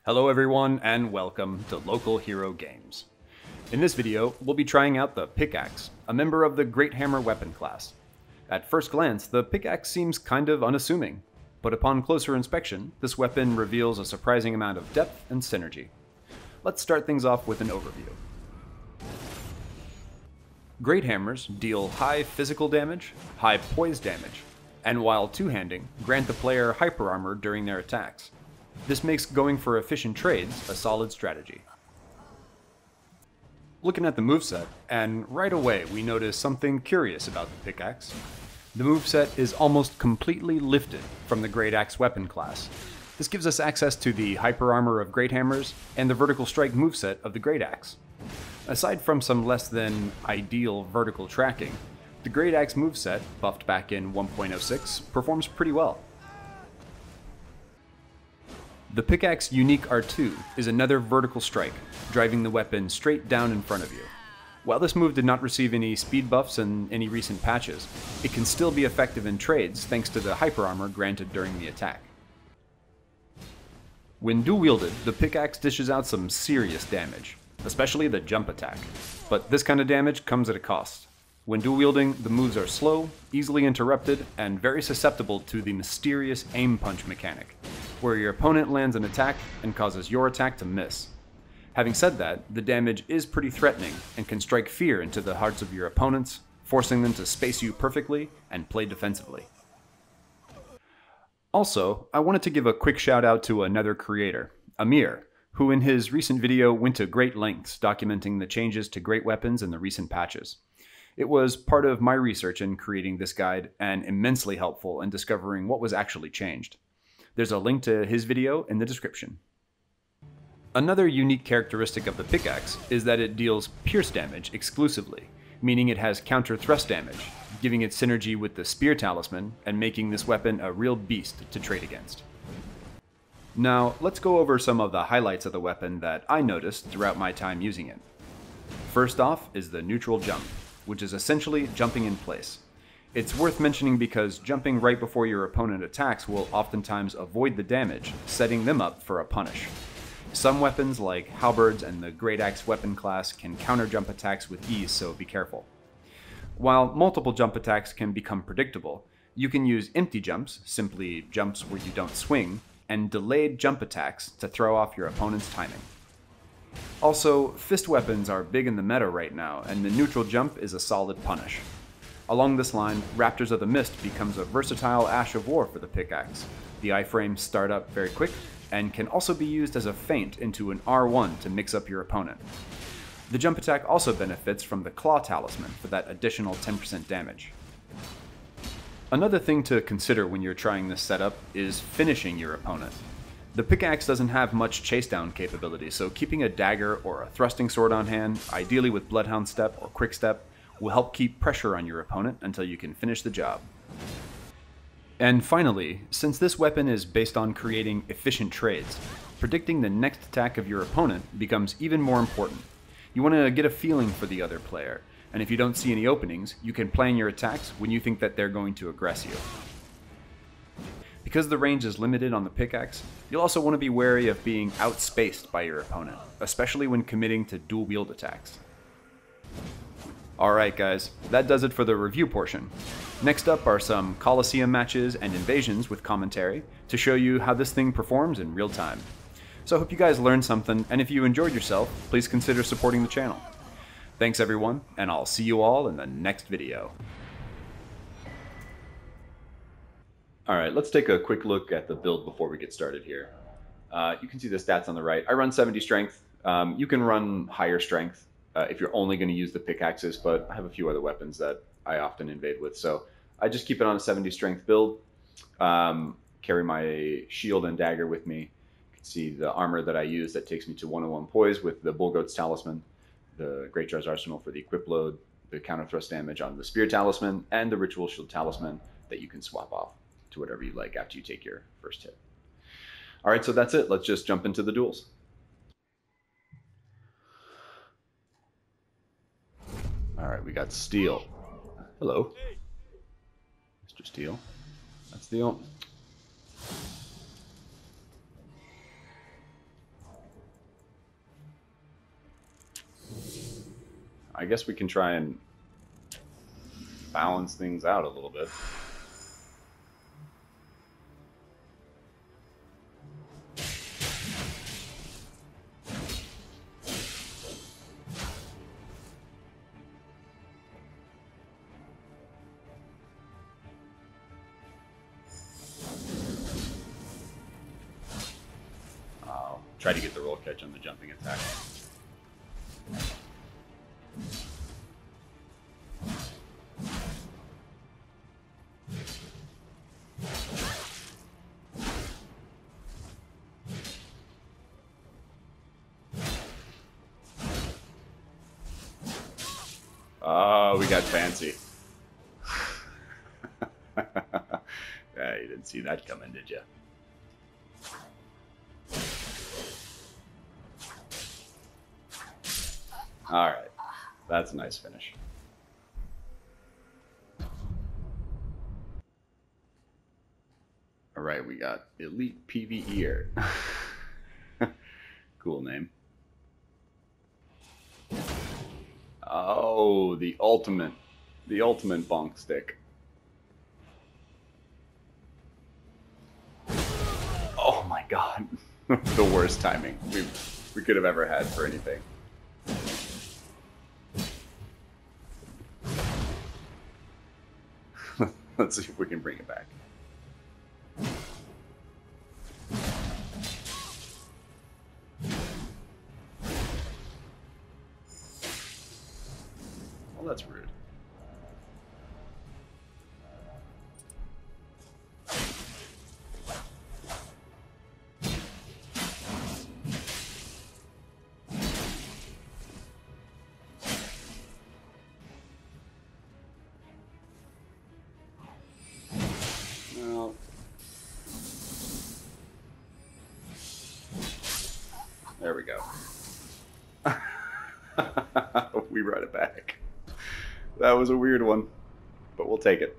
Hello everyone and welcome to Local Hero Games. In this video, we'll be trying out the Pickaxe, a member of the Great Hammer weapon class. At first glance, the Pickaxe seems kind of unassuming, but upon closer inspection, this weapon reveals a surprising amount of depth and synergy. Let's start things off with an overview. Great Hammers deal high physical damage, high poise damage, and while two-handing, grant the player hyper armor during their attacks. This makes going for efficient trades a solid strategy. Looking at the moveset, and right away we notice something curious about the Pickaxe. The moveset is almost completely lifted from the Great Axe weapon class. This gives us access to the hyper armor of Great Hammers and the vertical strike moveset of the Great Axe. Aside from some less than ideal vertical tracking, the Great Axe moveset, buffed back in 1.06, performs pretty well. The Pickaxe Unique R2 is another vertical strike, driving the weapon straight down in front of you. While this move did not receive any speed buffs in any recent patches, it can still be effective in trades thanks to the hyper armor granted during the attack. When dual-wielded, the Pickaxe dishes out some serious damage, especially the jump attack, but this kind of damage comes at a cost. When dual-wielding, the moves are slow, easily interrupted, and very susceptible to the mysterious aim punch mechanic, where your opponent lands an attack and causes your attack to miss. Having said that, the damage is pretty threatening and can strike fear into the hearts of your opponents, forcing them to space you perfectly and play defensively. Also, I wanted to give a quick shout out to another creator, Amir, who in his recent video went to great lengths documenting the changes to great weapons in the recent patches. It was part of my research in creating this guide and immensely helpful in discovering what was actually changed. There's a link to his video in the description. Another unique characteristic of the Pickaxe is that it deals pierce damage exclusively, meaning it has counter thrust damage, giving it synergy with the Spear Talisman and making this weapon a real beast to trade against. Now, let's go over some of the highlights of the weapon that I noticed throughout my time using it. First off is the neutral jump, which is essentially jumping in place. It's worth mentioning because jumping right before your opponent attacks will oftentimes avoid the damage, setting them up for a punish. Some weapons like halberds and the Great Axe weapon class can counter jump attacks with ease, so be careful. While multiple jump attacks can become predictable, you can use empty jumps, simply jumps where you don't swing, and delayed jump attacks to throw off your opponent's timing. Also, fist weapons are big in the meta right now, and the neutral jump is a solid punish. Along this line, Raptors of the Mist becomes a versatile Ash of War for the Pickaxe. The iframes start up very quick, and can also be used as a feint into an R1 to mix up your opponent. The jump attack also benefits from the Claw Talisman for that additional 10% damage. Another thing to consider when you're trying this setup is finishing your opponent. The Pickaxe doesn't have much chase-down capability, so keeping a dagger or a thrusting sword on hand, ideally with Bloodhound Step or Quick Step, will help keep pressure on your opponent until you can finish the job. And finally, since this weapon is based on creating efficient trades, predicting the next attack of your opponent becomes even more important. You want to get a feeling for the other player, and if you don't see any openings, you can plan your attacks when you think that they're going to aggress you. Because the range is limited on the Pickaxe, you'll also want to be wary of being outspaced by your opponent, especially when committing to dual-wield attacks. Alright guys, that does it for the review portion. Next up are some colosseum matches and invasions with commentary to show you how this thing performs in real time. So I hope you guys learned something, and if you enjoyed yourself, please consider supporting the channel. Thanks everyone, and I'll see you all in the next video. Alright, let's take a quick look at the build before we get started here. You can see the stats on the right. I run 70 strength. You can run higher strength if you're only going to use the pickaxes, but I have a few other weapons that I often invade with, so I just keep it on a 70 strength build. Carry my shield and dagger with me. You can see the armor that I use that takes me to 101 poise with the Bullgoat's Talisman, the Great Jar's Arsenal for the equip load, the counter thrust damage on the Spear Talisman, and the Ritual Shield Talisman that you can swap off to whatever you like after you take your first hit. Alright, so that's it. Let's just jump into the duels. Alright, we got Steel. Hello. Mr. Steel. That's Steel. I guess we can try and balance things out a little bit. Try to get the roll catch on the jumping attack. Oh, we got fancy. Yeah, you didn't see that coming, did you? All right, that's a nice finish. All right, we got Elite PvEer. Cool name. Oh, the ultimate bonk stick. Oh my god, the worst timing we could have ever had for anything. Let's see if we can bring it back. Well, that's rude. Well, there we go. We brought it back. That was a weird one, but we'll take it.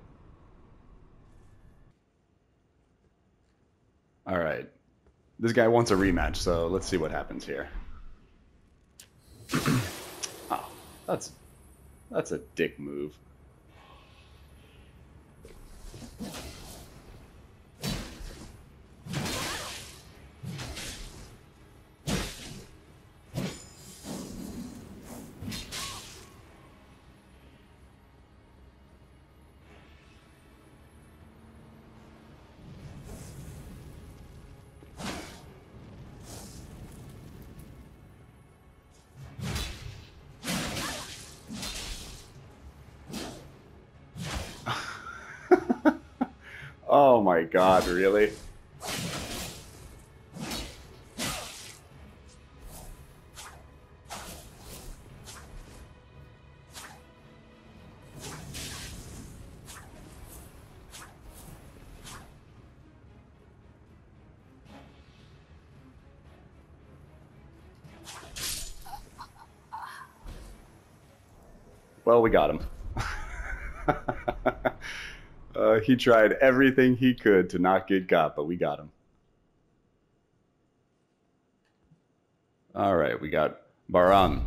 All right. This guy wants a rematch, so let's see what happens here. Oh, that's a dick move. Oh my god, really? Well, we got him. He tried everything he could to not get got, but we got him. All right, we got Farum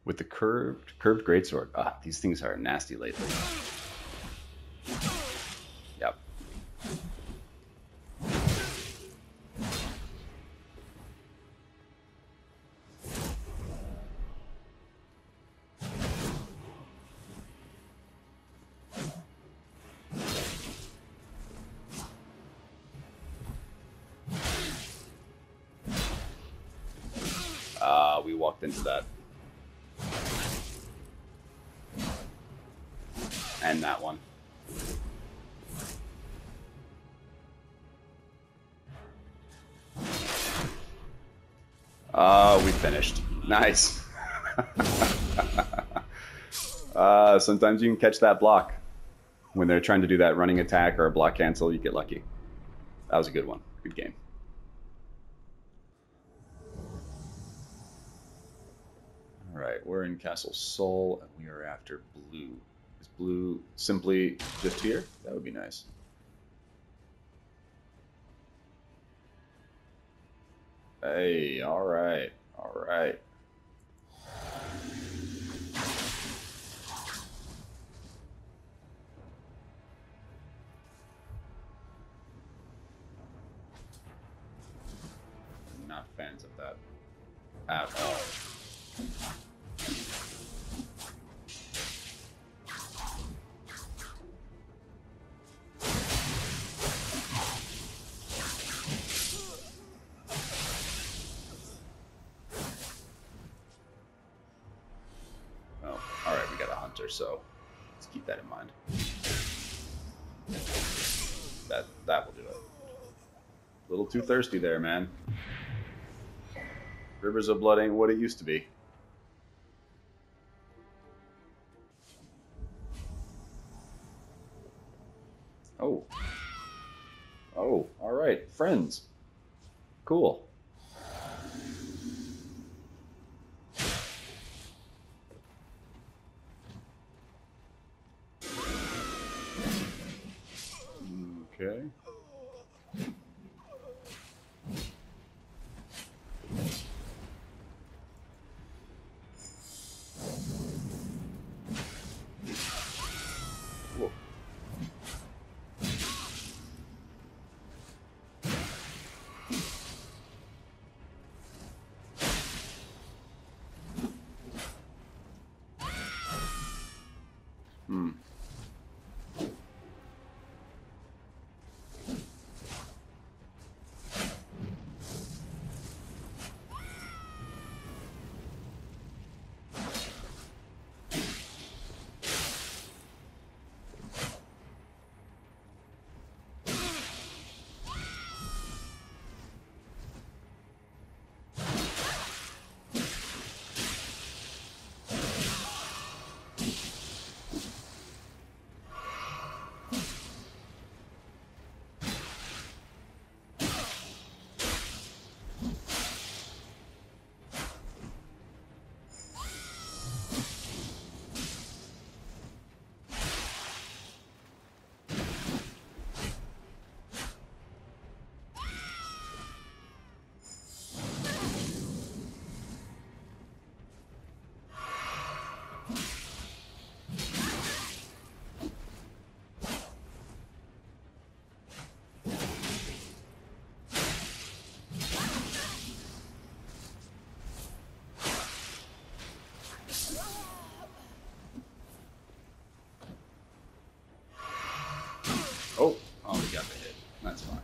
with the curved greatsword. Ah, these things are nasty lately. Yep. We walked into that. And that one. We finished. Nice. Sometimes you can catch that block. When they're trying to do that running attack or a block cancel, you get lucky. That was a good one. Good game. Alright, we're in Castle Sol, and we are after blue. Is blue simply just here? That would be nice. Hey, alright, alright. fans of that at all. Oh, all right, we got a hunter, so let's keep that in mind. That will do it. A little too thirsty there, man. Rivers of blood ain't what it used to be. Oh. Oh, all right. Friends. Cool. Okay. Whoa. Hmm. Oh, we got the hit. That's fine.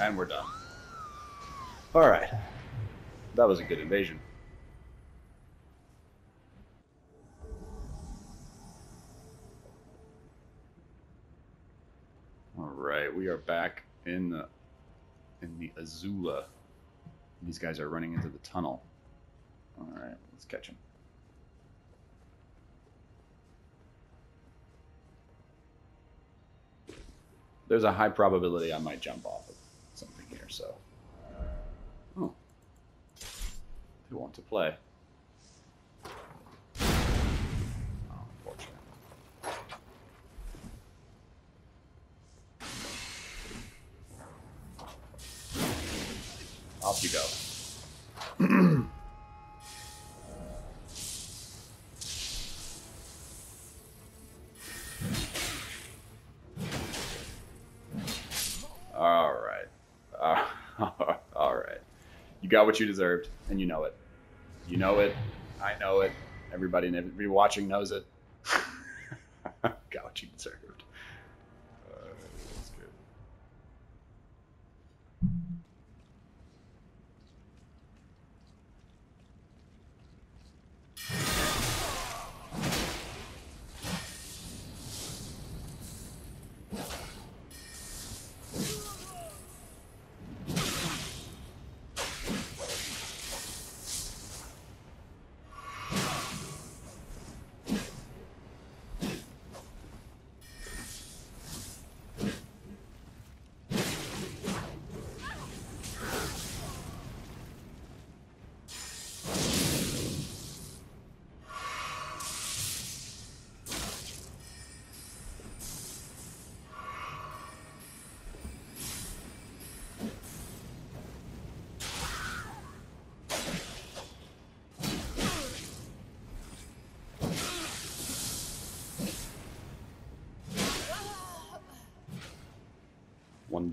And we're done. All right. That was a good invasion. All right, we are back in the Azula. These guys are running into the tunnel. All right, let's catch them. There's a high probability I might jump off of something here, so. Oh. They want to play. Oh, unfortunate. Off you go. All right. All right. You got what you deserved, and you know it. You know it. I know it. Everybody watching knows it. Got what you deserved. That's good.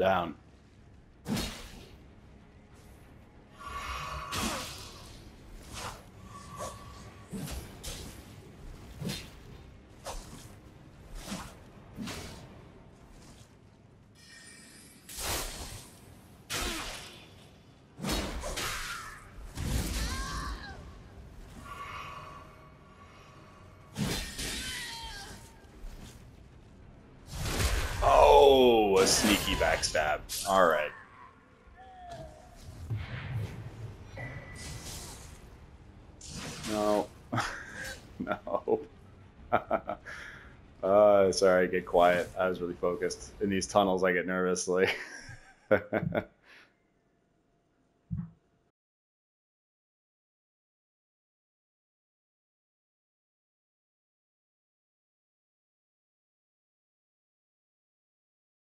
down. Oh, a sneaky backstab. All right. No. No. Sorry, get quiet. I was really focused. In these tunnels, I get nervous. Like,